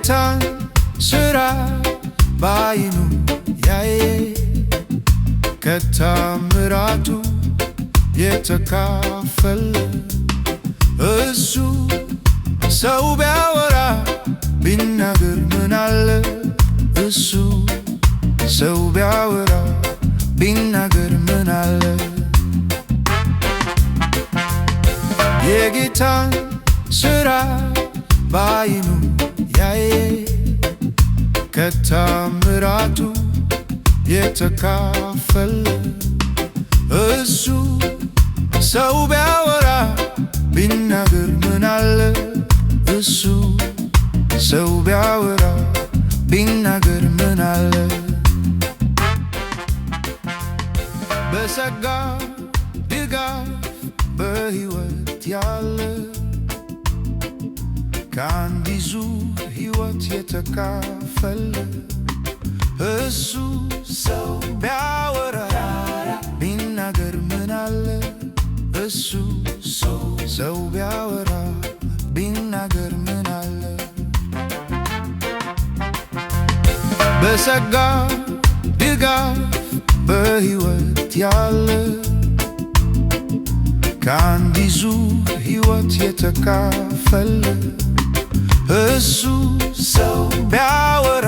የጌታን ሥራ ባይኑ ያየ ከተአምራቱ የተካፈለ እሱ ሰው ቢያወራ ቢናገር ምን አለ? እሱ ሰው ቢያወራ ቢናገር ምን አለ? የጌታን ሥራ ባይኑ ያየ ከተአምራቱ የተካፈለ እሱ ሰው ቢያወራ ቢናገር ምን አለ? እሱ ሰው ቢያወራ ቢናገር ምን አለ? በጸጋ ድጋፍ በሕይወት ያለ ከአንድ ዙር ሕይወት የተካፈለ እሱ ሰው ቢያወራ ቢናገር ምን አለ? እሱ ሰው ቢያወራ ቢናገር ምን አለ? በጸጋ ድጋፍ በሕይወት ያለ ከአንድ ዙር ሕይወት የተካፈለ እሱ ሰው ቢያወራ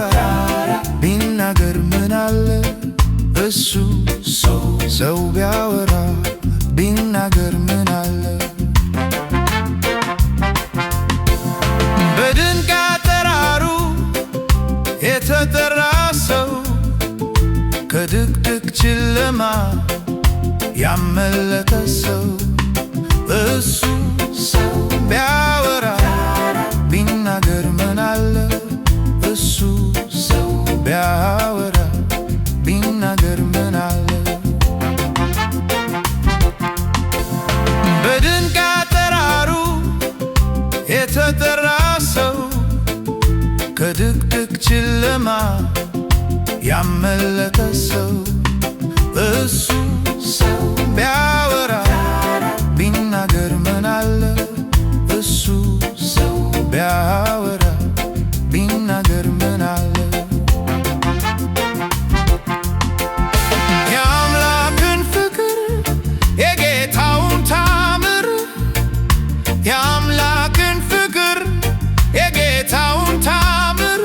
ቢናገር ምን አለ? እሱ ሰው ቢያወራ ቢናገር ምን አለ? በድንቅ አጠራሩ የተጠራ ሰው ከድቅድቅ ጨለማ ያመለጠ ሰው እሱ ሰው ቢያወራ ቢናገር ምን አለ? እሱ ሰው ቢያወራ ቢናገር ምን አለ? በድንቅ አጠራሩ የተጠራ ሰው ከድቅድቅ ጨለማ ያመለጠ ሰው እሱ ሰው ቢያወራ ቢናገር ምን አለ? እሱ ሰው ቢያወራ ቢናገር ምን አለ? የአምላክን ፍቅር የጌታውን ታምር የአምላክን ፍቅር የጌታውን ታምር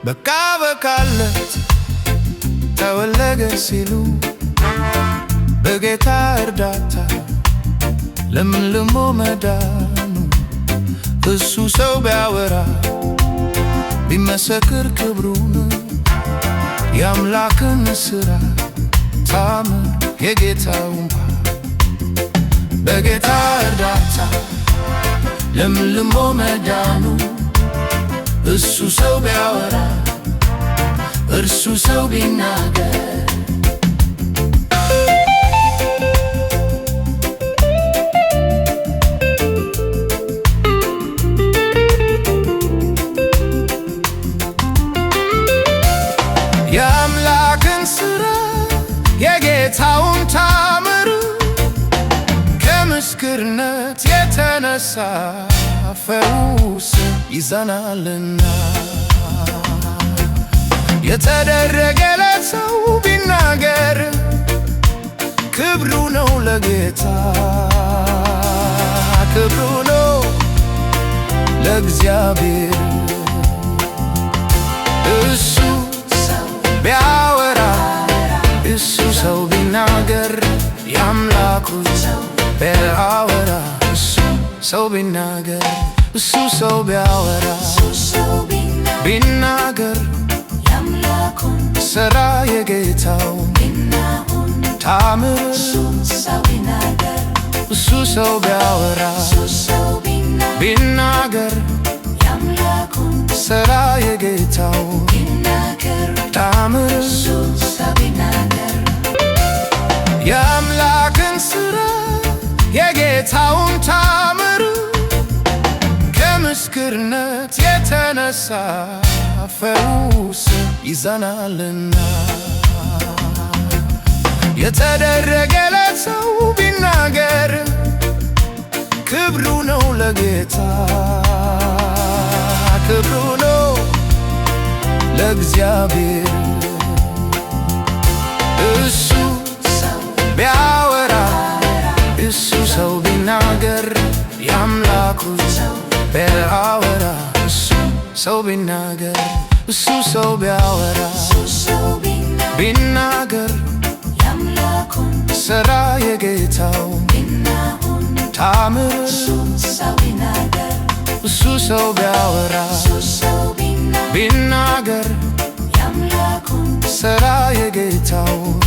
በቃ በቃለት ተወለገ ሲሉ በጌታ እርዳታ ለምልሞ መዳኑ እሱ ሰው ቢያወራ ቢመሰክር ክብሩን የአምላክን ሥራ ታምር የጌታውን በጌታ እርዳታ ለምልሞ መዳኑ እሱ ሰው ቢያወራ እርሱ ሰው ቢናገር የአምላክን ሥራ የጌታውን ታምር ከምስክርነት የተነሳ ፈውስ ይዘናልና የተደረገለት ሰው ቢናገር ክብሩ ነው ለጌታ ክብሩ ነው ለእግዚአብሔር እሱ ሰው ቢያወራ እሱ ሰው ቢናገር የአምላኩ ቢያወራ እሱ ሰው ቢናገር እሱ ሰው ቢያወራ ቢናገር የአምላኩን ሥራ የጌታው ታምር እሱ ሰው ቢያወራ ቢናገር የአምላኩን ሥራ የጌታው ታምር የአምላክን ሥራ የጌታውን ታምር ከምስክርነት የተነሳ ፈውስ ይዘናልና የተደረገለት ሰው ቢናገር ክብሩ ክብሩ ነው ለጌታ ክብሩ ነው ለእግዚአብሔር። እሱ ቢያወራ እሱ ሰው ቢናገር የአምላኩ ቢያወራ እሱ ሰው ቢናገር እሱ ሰው ቢያወራ ቢናገር የአምላኩን ሥራ የጌታውን ታምር እሱ ሰው ቢያወራ ቢናገር የአምላኩን ሥራ የጌታውን